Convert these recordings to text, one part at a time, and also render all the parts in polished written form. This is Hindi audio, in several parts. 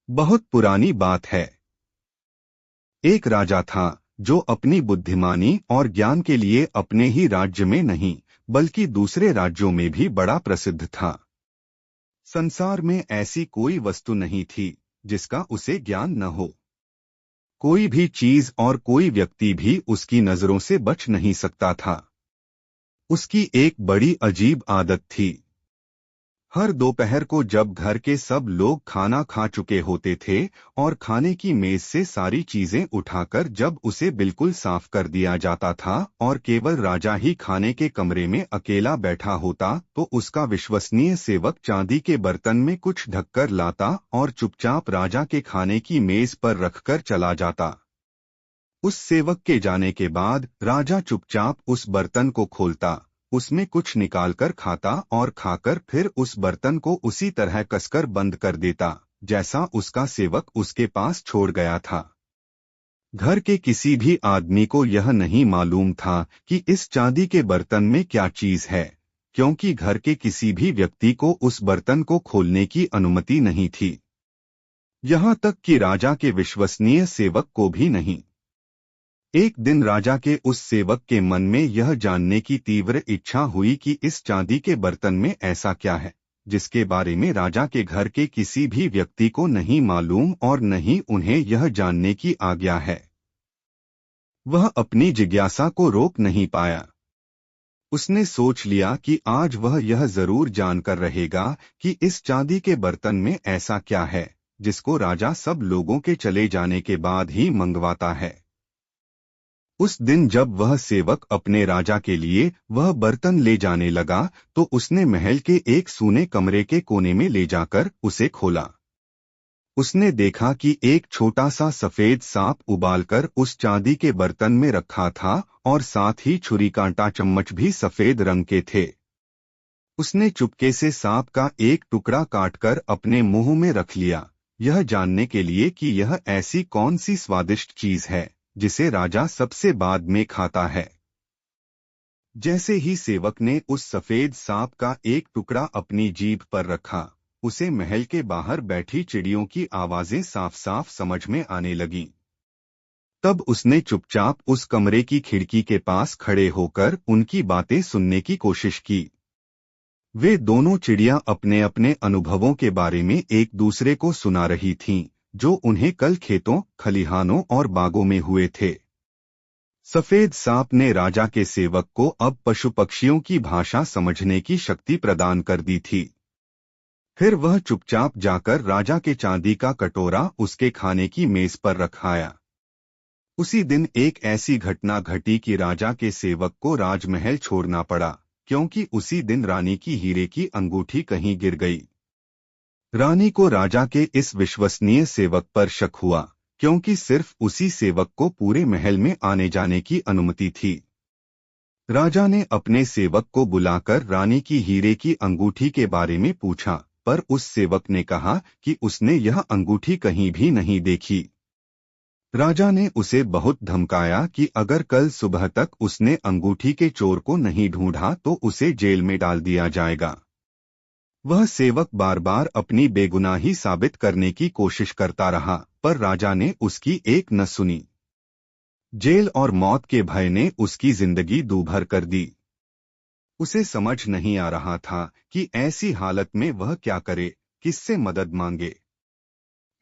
बहुत पुरानी बात है। एक राजा था जो अपनी बुद्धिमानी और ज्ञान के लिए अपने ही राज्य में नहीं बल्कि दूसरे राज्यों में भी बड़ा प्रसिद्ध था। संसार में ऐसी कोई वस्तु नहीं थी जिसका उसे ज्ञान न हो। कोई भी चीज और कोई व्यक्ति भी उसकी नजरों से बच नहीं सकता था। उसकी एक बड़ी अजीब आदत थी। हर दोपहर को जब घर के सब लोग खाना खा चुके होते थे और खाने की मेज से सारी चीजें उठाकर जब उसे बिल्कुल साफ कर दिया जाता था और केवल राजा ही खाने के कमरे में अकेला बैठा होता तो उसका विश्वसनीय सेवक चांदी के बर्तन में कुछ ढककर लाता और चुपचाप राजा के खाने की मेज पर रखकर चला जाता। उस सेवक के जाने के बाद राजा चुपचाप उस बर्तन को खोलता, उसमें कुछ निकालकर खाता और खाकर फिर उस बर्तन को उसी तरह कसकर बंद कर देता जैसा उसका सेवक उसके पास छोड़ गया था। घर के किसी भी आदमी को यह नहीं मालूम था कि इस चांदी के बर्तन में क्या चीज है, क्योंकि घर के किसी भी व्यक्ति को उस बर्तन को खोलने की अनुमति नहीं थी, यहाँ तक कि राजा के विश्वसनीय सेवक को भी नहीं। एक दिन राजा के उस सेवक के मन में यह जानने की तीव्र इच्छा हुई कि इस चांदी के बर्तन में ऐसा क्या है जिसके बारे में राजा के घर के किसी भी व्यक्ति को नहीं मालूम और नहीं उन्हें यह जानने की आज्ञा है। वह अपनी जिज्ञासा को रोक नहीं पाया। उसने सोच लिया कि आज वह यह जरूर जानकर रहेगा कि इस चांदी के बर्तन में ऐसा क्या है जिसको राजा सब लोगों के चले जाने के बाद ही मंगवाता है। उस दिन जब वह सेवक अपने राजा के लिए वह बर्तन ले जाने लगा तो उसने महल के एक सूने कमरे के कोने में ले जाकर उसे खोला। उसने देखा कि एक छोटा सा सफेद सांप उबालकर उस चांदी के बर्तन में रखा था और साथ ही छुरी कांटा चम्मच भी सफेद रंग के थे। उसने चुपके से सांप का एक टुकड़ा काटकर अपने मुंह में रख लिया, यह जानने के लिए कि यह ऐसी कौन सी स्वादिष्ट चीज है जिसे राजा सबसे बाद में खाता है। जैसे ही सेवक ने उस सफेद सांप का एक टुकड़ा अपनी जीभ पर रखा, उसे महल के बाहर बैठी चिड़ियों की आवाजें साफ साफ समझ में आने लगीं। तब उसने चुपचाप उस कमरे की खिड़की के पास खड़े होकर उनकी बातें सुनने की कोशिश की। वे दोनों चिड़ियां अपने अपने अनुभवों के बारे में एक दूसरे को सुना रही थीं, जो उन्हें कल खेतों, खलिहानों और बागों में हुए थे। सफेद सांप ने राजा के सेवक को अब पशु पक्षियों की भाषा समझने की शक्ति प्रदान कर दी थी। फिर वह चुपचाप जाकर राजा के चांदी का कटोरा उसके खाने की मेज पर रखाया। उसी दिन एक ऐसी घटना घटी कि राजा के सेवक को राजमहल छोड़ना पड़ा, क्योंकि उसी दिन रानी की हीरे की अंगूठी कहीं गिर गई। रानी को राजा के इस विश्वसनीय सेवक पर शक हुआ, क्योंकि सिर्फ उसी सेवक को पूरे महल में आने जाने की अनुमति थी। राजा ने अपने सेवक को बुलाकर रानी की हीरे की अंगूठी के बारे में पूछा, पर उस सेवक ने कहा कि उसने यह अंगूठी कहीं भी नहीं देखी। राजा ने उसे बहुत धमकाया कि अगर कल सुबह तक उसने अंगूठी के चोर को नहीं ढूंढा तो उसे जेल में डाल दिया जाएगा। वह सेवक बार बार अपनी बेगुनाही साबित करने की कोशिश करता रहा, पर राजा ने उसकी एक न सुनी। जेल और मौत के भय ने उसकी जिंदगी दूभर कर दी। उसे समझ नहीं आ रहा था कि ऐसी हालत में वह क्या करे, किससे मदद मांगे।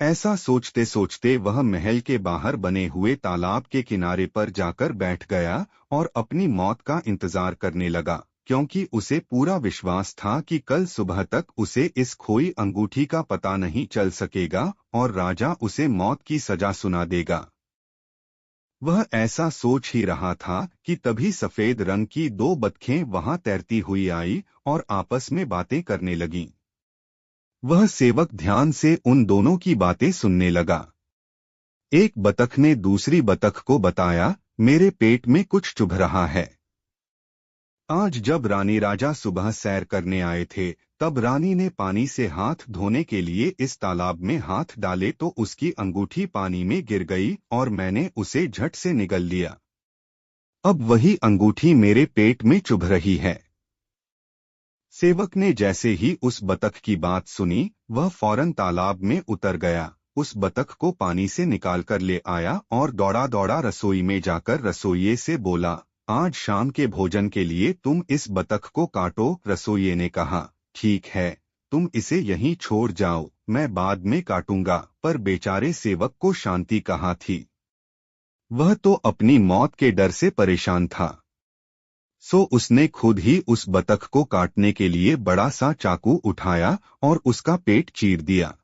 ऐसा सोचते सोचते वह महल के बाहर बने हुए तालाब के किनारे पर जाकर बैठ गया और अपनी मौत का इंतजार करने लगा, क्योंकि उसे पूरा विश्वास था कि कल सुबह तक उसे इस खोई अंगूठी का पता नहीं चल सकेगा और राजा उसे मौत की सजा सुना देगा। वह ऐसा सोच ही रहा था कि तभी सफेद रंग की दो बतखें वहां तैरती हुई आई और आपस में बातें करने लगीं। वह सेवक ध्यान से उन दोनों की बातें सुनने लगा। एक बतख ने दूसरी बतख को बताया, मेरे पेट में कुछ चुभ रहा है। आज जब रानी राजा सुबह सैर करने आए थे, तब रानी ने पानी से हाथ धोने के लिए इस तालाब में हाथ डाले तो उसकी अंगूठी पानी में गिर गई और मैंने उसे झट से निगल लिया। अब वही अंगूठी मेरे पेट में चुभ रही है। सेवक ने जैसे ही उस बतख की बात सुनी, वह फौरन तालाब में उतर गया उस बतख को पानी से निकालकर ले आया और दौड़ा दौड़ा रसोई में जाकर रसोइये से बोला, आज शाम के भोजन के लिए तुम इस बतख को काटो। रसोइये ने कहा, ठीक है, तुम इसे यहीं छोड़ जाओ, मैं बाद में काटूंगा। पर बेचारे सेवक को शांति कहाँ थी। वह तो अपनी मौत के डर से परेशान था। सो उसने खुद ही उस बतख को काटने के लिए बड़ा सा चाकू उठाया और उसका पेट चीर दिया।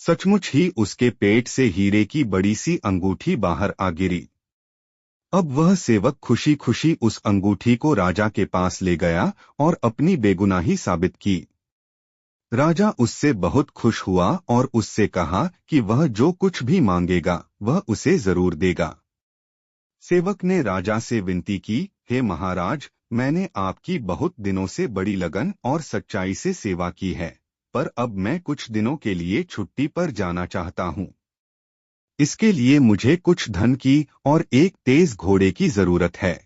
सचमुच ही उसके पेट से हीरे की बड़ी सी अंगूठी बाहर आ गिरी। अब वह सेवक खुशी खुशी उस अंगूठी को राजा के पास ले गया और अपनी बेगुनाही साबित की। राजा उससे बहुत खुश हुआ और उससे कहा कि वह जो कुछ भी मांगेगा वह उसे जरूर देगा। सेवक ने राजा से विनती की, हे महाराज, मैंने आपकी बहुत दिनों से बड़ी लगन और सच्चाई से सेवा की है, पर अब मैं कुछ दिनों के लिए छुट्टी पर जाना चाहता हूँ। इसके लिए मुझे कुछ धन की और एक तेज घोड़े की जरूरत है।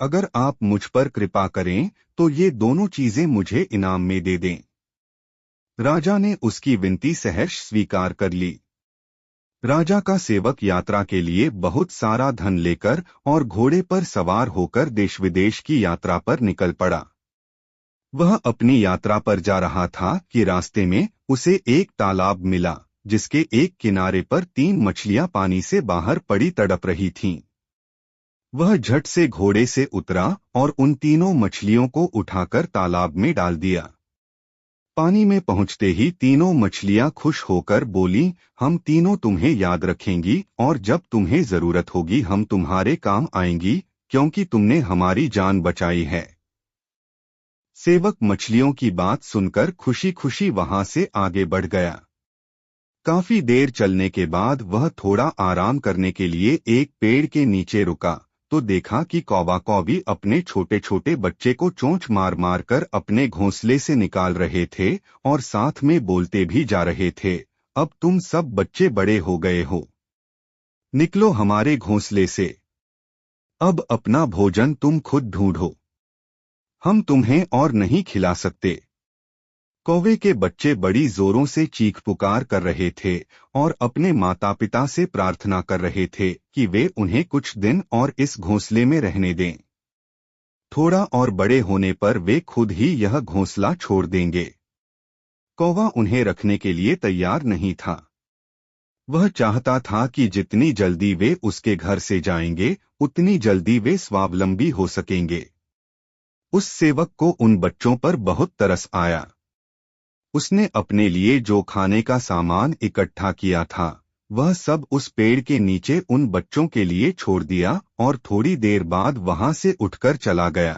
अगर आप मुझ पर कृपा करें तो ये दोनों चीजें मुझे इनाम में दे दें। राजा ने उसकी विनती सहर्ष स्वीकार कर ली। राजा का सेवक यात्रा के लिए बहुत सारा धन लेकर और घोड़े पर सवार होकर देश विदेश की यात्रा पर निकल पड़ा। वह अपनी यात्रा पर जा रहा था कि रास्ते में उसे एक तालाब मिला, जिसके एक किनारे पर 3 मछलियां पानी से बाहर पड़ी तड़प रही थीं। वह झट से घोड़े से उतरा और उन तीनों मछलियों को उठाकर तालाब में डाल दिया। पानी में पहुंचते ही तीनों मछलियां खुश होकर बोलीं, हम तीनों तुम्हें याद रखेंगी और जब तुम्हें जरूरत होगी हम तुम्हारे काम आएंगी, क्योंकि तुमने हमारी जान बचाई है। सेवक मछलियों की बात सुनकर खुशी खुशी वहां से आगे बढ़ गया। काफी देर चलने के बाद वह थोड़ा आराम करने के लिए एक पेड़ के नीचे रुका तो देखा कि कौवा कौवी अपने छोटे छोटे बच्चे को चोंच मार मार कर अपने घोंसले से निकाल रहे थे और साथ में बोलते भी जा रहे थे, अब तुम सब बच्चे बड़े हो गए हो, निकलो हमारे घोंसले से, अब अपना भोजन तुम खुद ढूंढो, हम तुम्हें और नहीं खिला सकते। कौवे के बच्चे बड़ी जोरों से चीख पुकार कर रहे थे और अपने माता पिता से प्रार्थना कर रहे थे कि वे उन्हें कुछ दिन और इस घोंसले में रहने दें। थोड़ा और बड़े होने पर वे खुद ही यह घोंसला छोड़ देंगे। कौवा उन्हें रखने के लिए तैयार नहीं था। वह चाहता था कि जितनी जल्दी वे उसके घर से जाएंगे उतनी जल्दी वे स्वावलंबी हो सकेंगे। उस सेवक को उन बच्चों पर बहुत तरस आया। उसने अपने लिए जो खाने का सामान इकट्ठा किया था वह सब उस पेड़ के नीचे उन बच्चों के लिए छोड़ दिया और थोड़ी देर बाद वहां से उठकर चला गया।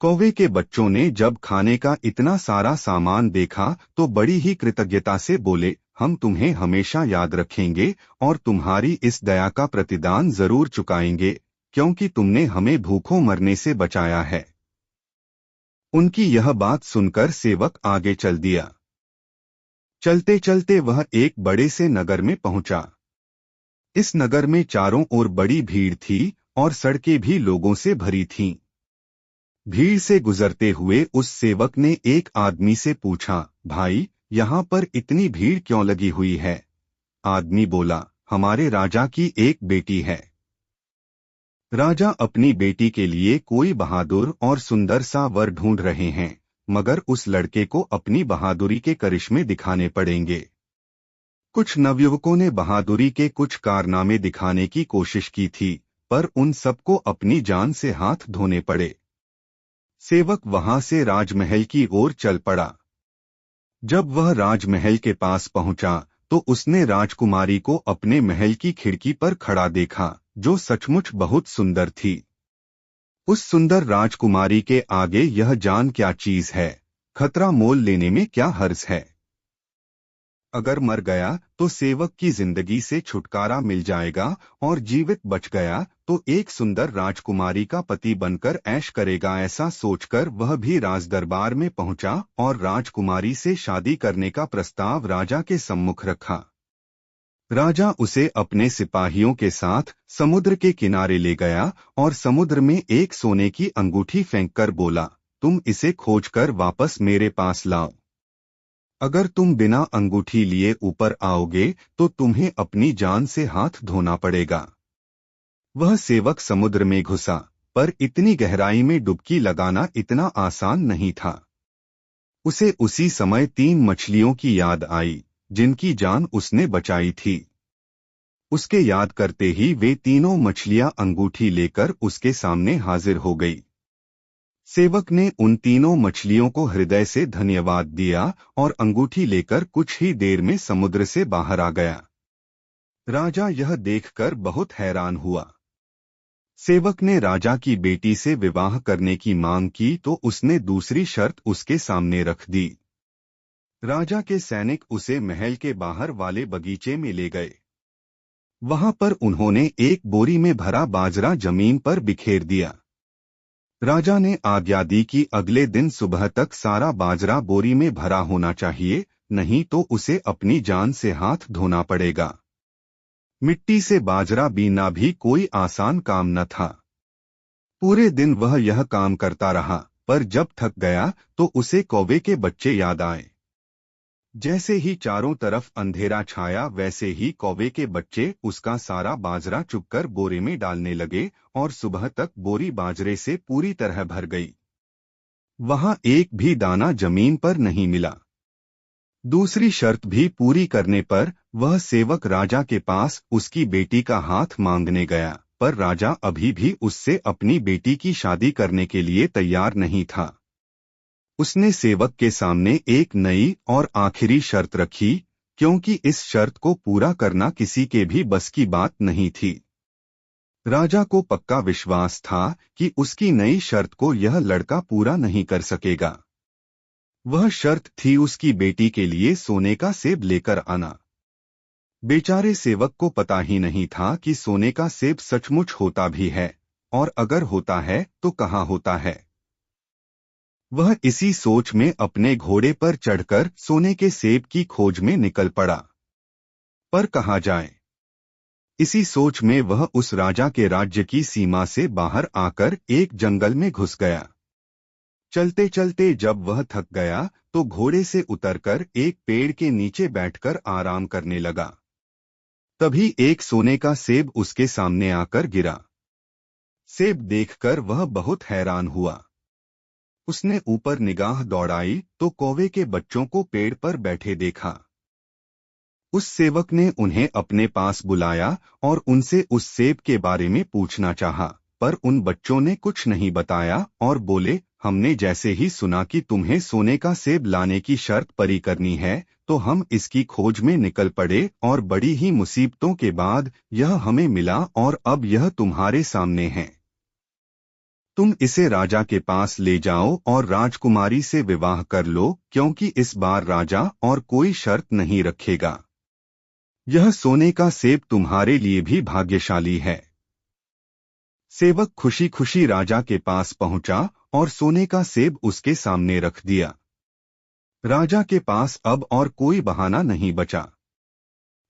कौवे के बच्चों ने जब खाने का इतना सारा सामान देखा तो बड़ी ही कृतज्ञता से बोले, हम तुम्हें हमेशा याद रखेंगे और तुम्हारी इस दया का प्रतिदान जरूर चुकाएंगे, क्योंकि तुमने हमें भूखों मरने से बचाया है। उनकी यह बात सुनकर सेवक आगे चल दिया। चलते चलते वह एक बड़े से नगर में पहुंचा। इस नगर में चारों ओर बड़ी भीड़ थी और सड़कें भी लोगों से भरी थीं। भीड़ से गुजरते हुए उस सेवक ने एक आदमी से पूछा, भाई, यहाँ पर इतनी भीड़ क्यों लगी हुई है? आदमी बोला, हमारे राजा की एक बेटी है। राजा अपनी बेटी के लिए कोई बहादुर और सुंदर सा वर ढूंढ रहे हैं, मगर उस लड़के को अपनी बहादुरी के करिश्मे दिखाने पड़ेंगे। कुछ नवयुवकों ने बहादुरी के कुछ कारनामे दिखाने की कोशिश की थी, पर उन सबको अपनी जान से हाथ धोने पड़े। सेवक वहां से राजमहल की ओर चल पड़ा। जब वह राजमहल के पास पहुंचा तो उसने राजकुमारी को अपने महल की खिड़की पर खड़ा देखा, जो सचमुच बहुत सुंदर थी। उस सुंदर राजकुमारी के आगे यह जान क्या चीज है, खतरा मोल लेने में क्या हर्ज है। अगर मर गया तो सेवक की जिंदगी से छुटकारा मिल जाएगा और जीवित बच गया तो एक सुंदर राजकुमारी का पति बनकर ऐश करेगा। ऐसा सोचकर वह भी राजदरबार में पहुंचा और राजकुमारी से शादी करने का प्रस्ताव राजा के सम्मुख रखा। राजा उसे अपने सिपाहियों के साथ समुद्र के किनारे ले गया और समुद्र में एक सोने की अंगूठी फेंककर बोला, तुम इसे खोजकर वापस मेरे पास लाओ। अगर तुम बिना अंगूठी लिए ऊपर आओगे तो तुम्हें अपनी जान से हाथ धोना पड़ेगा। वह सेवक समुद्र में घुसा, पर इतनी गहराई में डुबकी लगाना इतना आसान नहीं था। उसे उसी समय 3 मछलियों की याद आई, जिनकी जान उसने बचाई थी। उसके याद करते ही वे तीनों मछलियां अंगूठी लेकर उसके सामने हाजिर हो गई। सेवक ने उन तीनों मछलियों को हृदय से धन्यवाद दिया और अंगूठी लेकर कुछ ही देर में समुद्र से बाहर आ गया। राजा यह देखकर बहुत हैरान हुआ। सेवक ने राजा की बेटी से विवाह करने की मांग की तो उसने दूसरी शर्त उसके सामने रख दी। राजा के सैनिक उसे महल के बाहर वाले बगीचे में ले गए। वहां पर उन्होंने एक बोरी में भरा बाजरा जमीन पर बिखेर दिया। राजा ने आज्ञा दी कि अगले दिन सुबह तक सारा बाजरा बोरी में भरा होना चाहिए, नहीं तो उसे अपनी जान से हाथ धोना पड़ेगा। मिट्टी से बाजरा बीनना भी कोई आसान काम न था। पूरे दिन वह यह काम करता रहा, पर जब थक गया तो उसे कौवे के बच्चे याद आए। जैसे ही चारों तरफ अंधेरा छाया, वैसे ही कौवे के बच्चे उसका सारा बाजरा चुगकर बोरे में डालने लगे और सुबह तक बोरी बाजरे से पूरी तरह भर गई। वहां एक भी दाना जमीन पर नहीं मिला। दूसरी शर्त भी पूरी करने पर वह सेवक राजा के पास उसकी बेटी का हाथ मांगने गया, पर राजा अभी भी उससे अपनी बेटी की शादी करने के लिए तैयार नहीं था। उसने सेवक के सामने एक नई और आखिरी शर्त रखी, क्योंकि इस शर्त को पूरा करना किसी के भी बस की बात नहीं थी। राजा को पक्का विश्वास था कि उसकी नई शर्त को यह लड़का पूरा नहीं कर सकेगा। वह शर्त थी उसकी बेटी के लिए सोने का सेब लेकर आना। बेचारे सेवक को पता ही नहीं था कि सोने का सेब सचमुच होता भी है, और अगर होता है तो कहाँ होता है। वह इसी सोच में अपने घोड़े पर चढ़कर सोने के सेब की खोज में निकल पड़ा। पर कहाँ जाए? इसी सोच में वह उस राजा के राज्य की सीमा से बाहर आकर एक जंगल में घुस गया। चलते चलते जब वह थक गया तो घोड़े से उतरकर एक पेड़ के नीचे बैठकर आराम करने लगा। तभी एक सोने का सेब उसके सामने आकर गिरा। सेब देखकर वह बहुत हैरान हुआ। उसने ऊपर निगाह दौड़ाई तो कौवे के बच्चों को पेड़ पर बैठे देखा। उस सेवक ने उन्हें अपने पास बुलाया और उनसे उस सेब के बारे में पूछना चाहा, पर उन बच्चों ने कुछ नहीं बताया और बोले, हमने जैसे ही सुना कि तुम्हें सोने का सेब लाने की शर्त पूरी करनी है तो हम इसकी खोज में निकल पड़े और बड़ी ही मुसीबतों के बाद यह हमें मिला और अब यह तुम्हारे सामने है। तुम इसे राजा के पास ले जाओ और राजकुमारी से विवाह कर लो, क्योंकि इस बार राजा और कोई शर्त नहीं रखेगा। यह सोने का सेब तुम्हारे लिए भी भाग्यशाली है। सेवक खुशी खुशी राजा के पास पहुंचा और सोने का सेब उसके सामने रख दिया। राजा के पास अब और कोई बहाना नहीं बचा।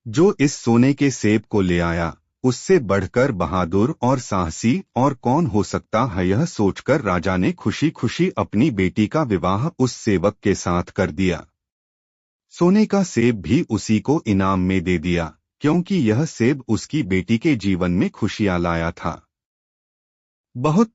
जो इस सोने के सेब को ले आया, उससे बढ़कर बहादुर और साहसी और कौन हो सकता है, यह सोचकर राजा ने खुशी खुशी अपनी बेटी का विवाह उस सेवक के साथ कर दिया। सोने का सेब भी उसी को इनाम में दे दिया, क्योंकि यह सेब उसकी बेटी के जीवन में खुशियां लाया था। बहुत